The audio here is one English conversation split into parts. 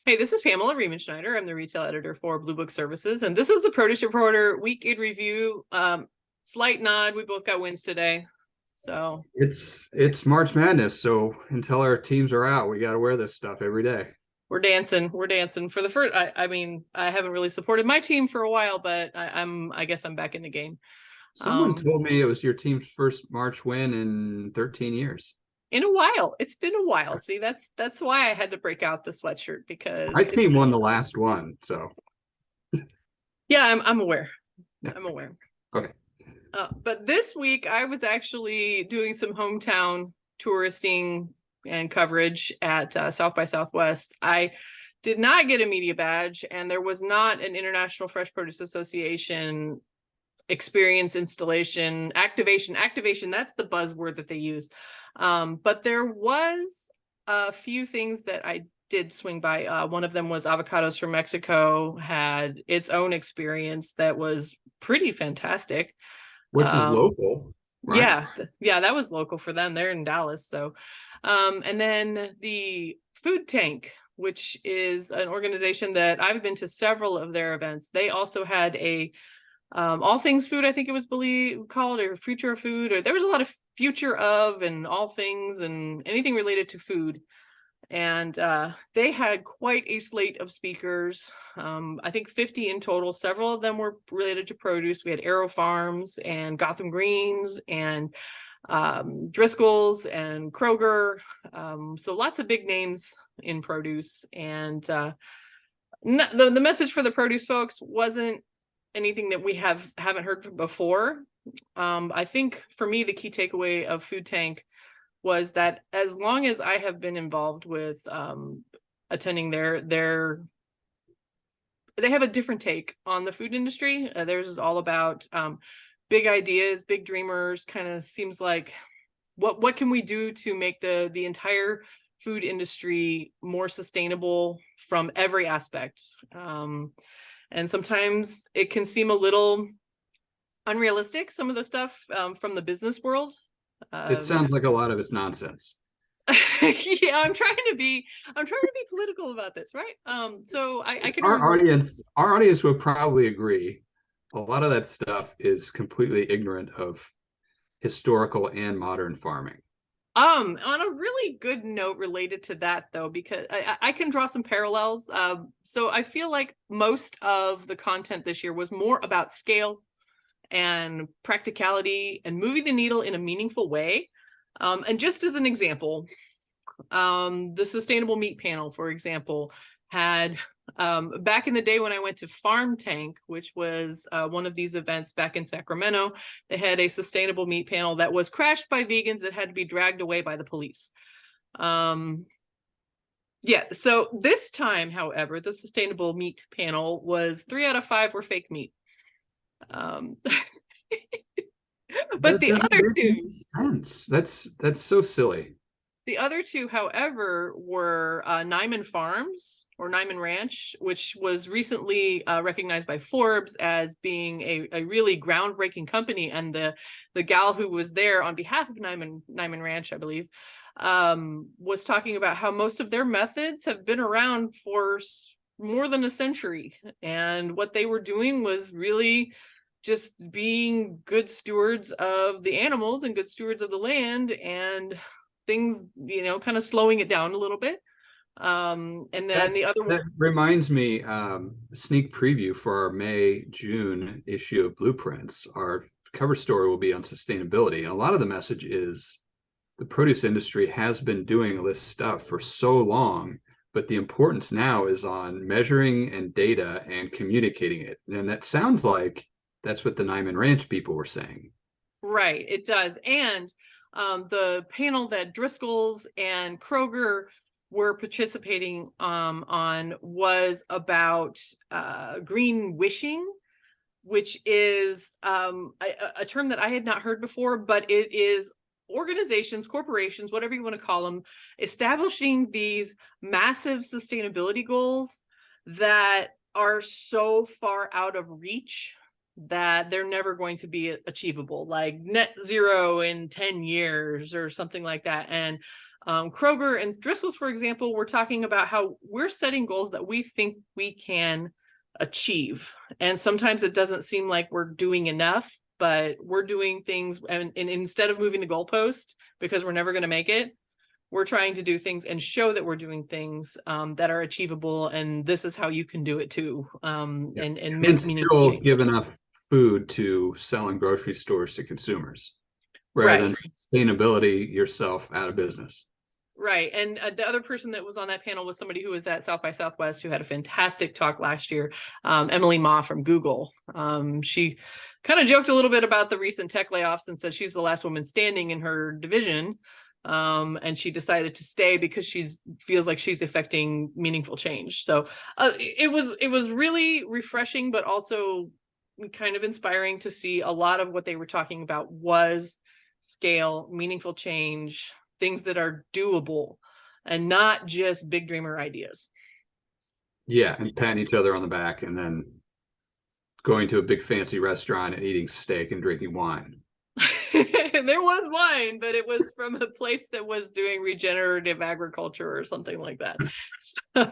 Hey, this is Pamela Schneider. I'm the retail editor for Blue Book Services, and this is the Produce Reporter Week in Review. Slight nod, we both got wins today. So It's March Madness, so until our teams are out, we got to wear this stuff every day. we're dancing. We're dancing for the first. I mean, I haven't really supported my team for a while, but I guess I'm back in the game. Someone Um, told me it was your team's first March win in 13 years. in a while. It's been a while. See, that's why I had to break out the sweatshirt My because it's team won the last one, so yeah, I'm aware. yeah. I'm aware. Okay. But this week I was actually doing some hometown touristing and coverage at South by Southwest. I did not get a media badge, and there was not an International Fresh Produce Association experience, installation, activation. That's the buzzword that they use. But there was a few things that I did swing by. One of them was Avocados from Mexico, had its own experience that was pretty fantastic. Which is Um, local, right? yeah, yeah, that was local for them. They're in Dallas. So, and then the Food Tank, which is an organization that I've been to several of their events. They also had a all things food, I think it was called, or future of food, or there was a lot of future of and all things and anything related to food. And they had quite a slate of speakers. I think 50 in total. Several of them were related to produce. We had Arrow Farms and Gotham Greens and Driscoll's and Kroger. So lots of big names in produce. And the message for the produce folks wasn't anything that we haven't heard before. I think for me, the key takeaway of Food Tank was that as long as I have been involved with attending they have a different take on the food industry. Theirs is all about big ideas, big dreamers. Kind of seems like what can we do to make the entire food industry more sustainable from every aspect. And sometimes it can seem a little unrealistic, some of the stuff from the business world. It This sounds like a lot of it's nonsense. yeah, I'm trying to be political about this, right? So I can Our remember. audience, our audience would probably agree. A lot of that stuff is completely ignorant of historical and modern farming. On a really good note related to that though, because I can draw some parallels. So I feel like most of the content this year was more about scale and practicality and moving the needle in a meaningful way. And just as an example, the Sustainable Meat Panel, for example, had back in the day when I went to Farm Tank, which was one of these events back in Sacramento, they had a sustainable meat panel that was crashed by vegans that had to be dragged away by the police. Yeah, so this time, however, the Sustainable Meat Panel was 3 out of 5 were fake meat. Um, but That the doesn't other make any two, sense. That's so silly. The other two, however, were Nyman Farms or Nyman Ranch, which was recently recognized by Forbes as being a really groundbreaking company. And the gal who was there on behalf of Nyman Ranch, I believe, was talking about how most of their methods have been around for more than a century. And what they were doing was really just being good stewards of the animals and good stewards of the land, and things, kind of slowing it down a little bit. And then That the other, that reminds me, sneak preview for our May June issue of Blueprints. Our cover story will be on sustainability, and a lot of the message is the produce industry has been doing this stuff for so long, but the importance now is on measuring and data and communicating it. And that sounds like that's what the Nyman Ranch people were saying. right, it does. And the panel that Driscoll's and Kroger were participating on was about green wishing, which is a term that I had not heard before, but it is organizations, corporations, whatever you want to call them, establishing these massive sustainability goals that are so far out of reach that they're never going to be achievable, like net zero in 10 years or something like that. And Kroger and Driscoll's, for example, were talking about how we're setting goals that we think we can achieve. And sometimes it doesn't seem like we're doing enough, but we're doing things, and instead of moving the goalpost because we're never going to make it, we're trying to do things and show that we're doing things that are achievable, and this is how you can do it too. And make meaningful still change. give enough food to sell in grocery stores to consumers, rather Right. than sustainability yourself out of business. Right. And the other person that was on that panel was somebody who was at South by Southwest, who had a fantastic talk last year, Emily Ma from Google. She kind of joked a little bit about the recent tech layoffs and said she's the last woman standing in her division. And she decided to stay because feels like she's affecting meaningful change. So it was really refreshing, but also kind of inspiring to see a lot of what they were talking about was scale, meaningful change, things that are doable, and not just big dreamer ideas. Yeah, and patting each other on the back and then going to a big fancy restaurant and eating steak and drinking wine. And there was wine, but it was from a place that was doing regenerative agriculture or something like that. So,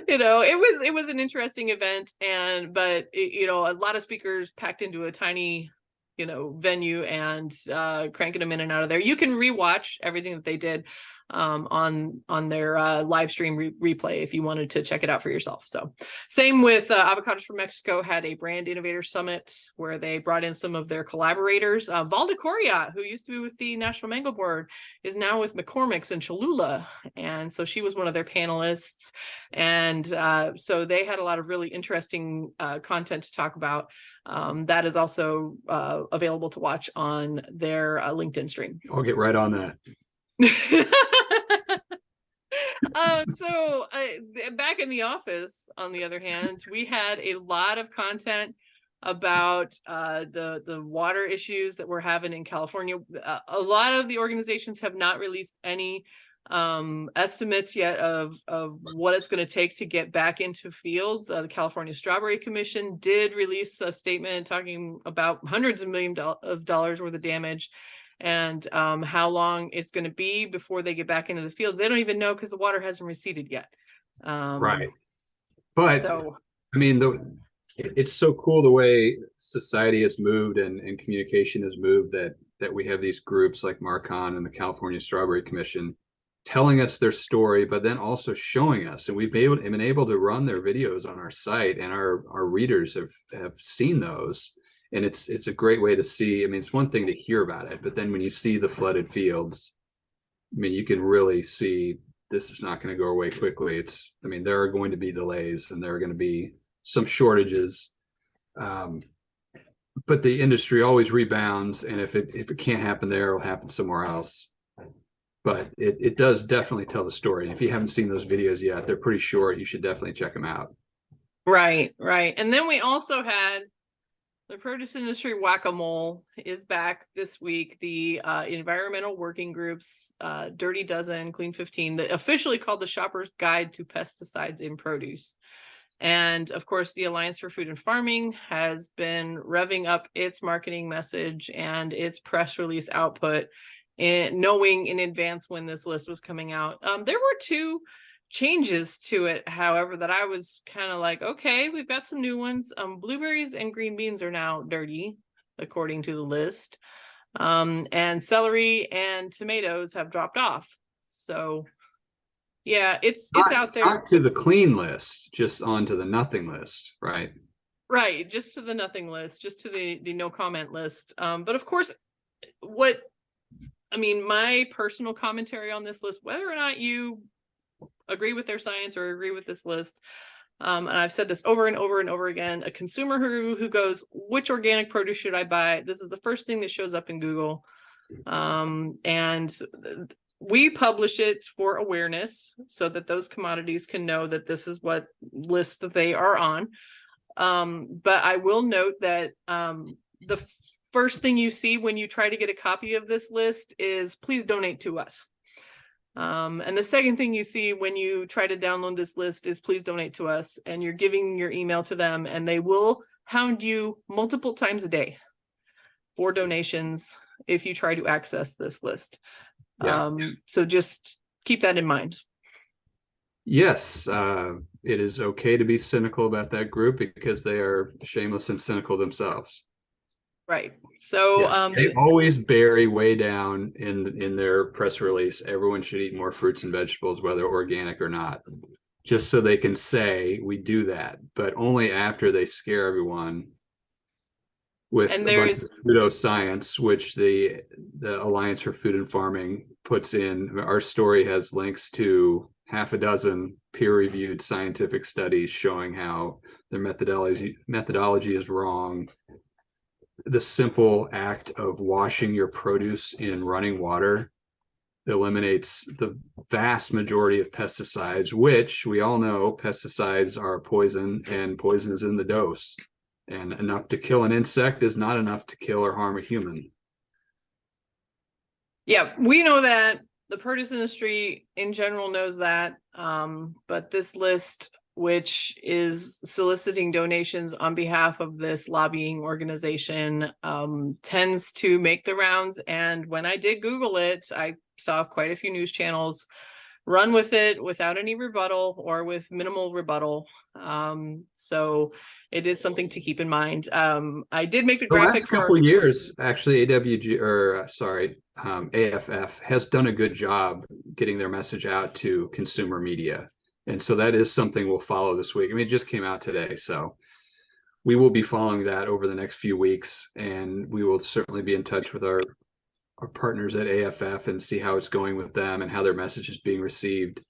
it was an interesting event, but a lot of speakers packed into a tiny venue, and cranking them in and out of there. You can rewatch everything that they did on their live stream replay if you wanted to check it out for yourself. So same with Avocados from Mexico had a brand innovator summit where they brought in some of their collaborators. Valda Coria, who used to be with the National Mango Board, is now with McCormick's in Cholula, and so she was one of their panelists. And so they had a lot of really interesting content to talk about. That is also available to watch on their LinkedIn stream. I'll get right on that. So back in the office, on the other hand, we had a lot of content about the water issues that we're having in California. A lot of the organizations have not released any estimates yet of what it's going to take to get back into fields. The California Strawberry Commission did release a statement talking about hundreds of millions of dollars worth of damage, and how long it's going to be before they get back into the fields. They don't even know because the water hasn't receded yet. Right. But so I mean, it's so cool the way society has moved and communication has moved that we have these groups like Marcon and the California Strawberry Commission telling us their story, but then also showing us, and we've been able to run their videos on our site, and our readers have seen those. And it's a great way to see. I mean, it's one thing to hear about it, but then when you see the flooded fields, I mean, you can really see this is not going to go away quickly. There are going to be delays and there are going to be some shortages. But the industry always rebounds, and if it can't happen there, it'll happen somewhere else. But it does definitely tell the story. And if you haven't seen those videos yet, they're pretty short. You should definitely check them out. Right. And then we also had the produce industry whack-a-mole is back this week. The environmental working groups, Dirty Dozen, Clean 15, that officially called the Shopper's Guide to Pesticides in Produce. And of course, the Alliance for Food and Farming has been revving up its marketing message and its press release output, knowing in advance when this list was coming out. There were two changes to it, however, that I was kind of like, okay, we've got some new ones. Blueberries and green beans are now dirty, according to the list. And celery and tomatoes have dropped off. So yeah, it's out there. Not to the clean list, just onto the nothing list, right? Right, just to the nothing list, just to the no comment list. But of course, my personal commentary on this list, whether or not you agree with their science or agree with this list, and I've said this over and over and over again, a consumer who goes, which organic produce should I buy? This is the first thing that shows up in Google. And we publish it for awareness so that those commodities can know that this is what list that they are on. But I will note that the first thing you see when you try to get a copy of this list is please donate to us. And the second thing you see when you try to download this list is please donate to us, and you're giving your email to them, and they will hound you multiple times a day for donations if you try to access this list. Yeah. So just keep that in mind. Yes, it is okay to be cynical about that group because they are shameless and cynical themselves. Right. So Yeah, they always bury way down in their press release, everyone should eat more fruits and vegetables, whether organic or not, just so they can say we do that, but only after they scare everyone with and a bunch of there's pseudoscience, which the Alliance for Food and Farming puts in. Our story has links to half a dozen peer-reviewed scientific studies showing how their methodology is wrong. The simple act of washing your produce in running water eliminates the vast majority of pesticides, which we all know pesticides are poison, and poison is in the dose. And enough to kill an insect is not enough to kill or harm a human. Yeah, we know that. The produce industry in general knows that. But this list, which is soliciting donations on behalf of this lobbying organization, tends to make the rounds. And when I did Google it, I saw quite a few news channels run with it without any rebuttal or with minimal rebuttal. So it is something to keep in mind. I did make the The graphic last couple for of years, actually, AFF has done a good job getting their message out to consumer media. And so that is something we'll follow this week. I mean, it just came out today. So we will be following that over the next few weeks. And we will certainly be in touch with our partners at AFF and see how it's going with them and how their message is being received.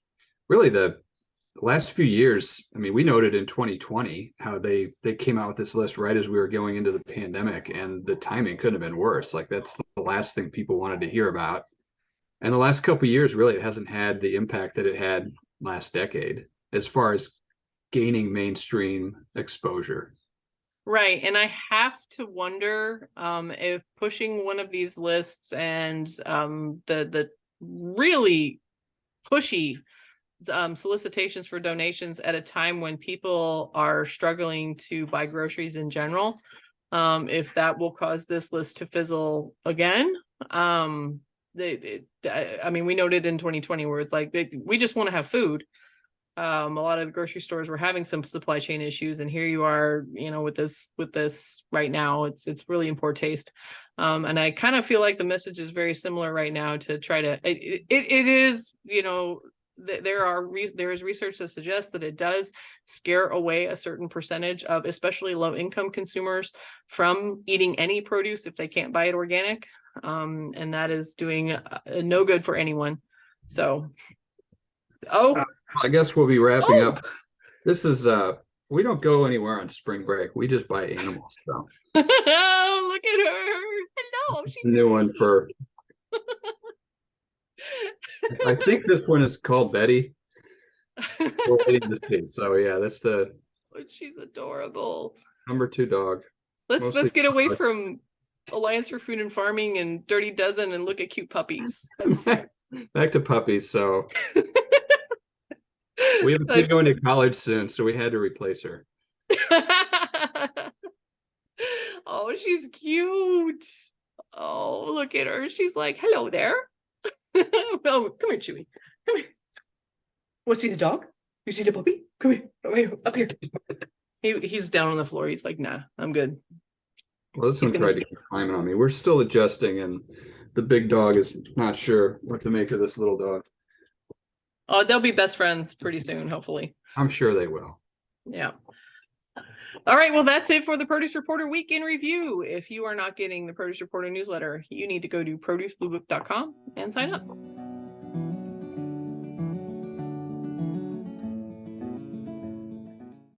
Really, the last few years, I mean, we noted in 2020 how they came out with this list right as we were going into the pandemic, and the timing couldn't have been worse. Like, that's the last thing people wanted to hear about. And the last couple of years, really, it hasn't had the impact that it had last decade as far as gaining mainstream exposure. right. And I have to wonder if pushing one of these lists and the really pushy solicitations for donations at a time when people are struggling to buy groceries in general, if that will cause this list to fizzle again. I mean, we noted in 2020 where it's like we just want to have food. A lot of the grocery stores were having some supply chain issues, and here you are, with this right now. It's really in poor taste. And I kind of feel like the message is very similar right now to try to it is, there is research that suggests that it does scare away a certain percentage of especially low income consumers from eating any produce if they can't buy it organic. And that is doing no good for anyone. So I guess we'll be wrapping oh up. This is we don't go anywhere on spring break. We just buy animals. So look at her. Hello, she's a new one for I think this one is called Betty. We're waiting to see. So yeah, that's the she's adorable. number 2 dog. Let's get away from Alliance for Food and Farming and Dirty Dozen and look at cute puppies. Back to puppies. So we have a kid going to college soon, so we had to replace her. Oh, she's cute. Oh, look at her. She's like, hello there. Oh, come here, Chewy. Come here. Want to see the dog? You see the puppy? Come here. Come here. Up here. He's down on the floor. He's like, nah, I'm good. Well, this one tried to keep climbing on me. We're still adjusting, and the big dog is not sure what to make of this little dog. Oh, they'll be best friends pretty soon, hopefully. I'm sure they will. Yeah. All right. Well, that's it for the Produce Reporter Week in Review. If you are not getting the Produce Reporter newsletter, you need to go to producebluebook.com and sign up.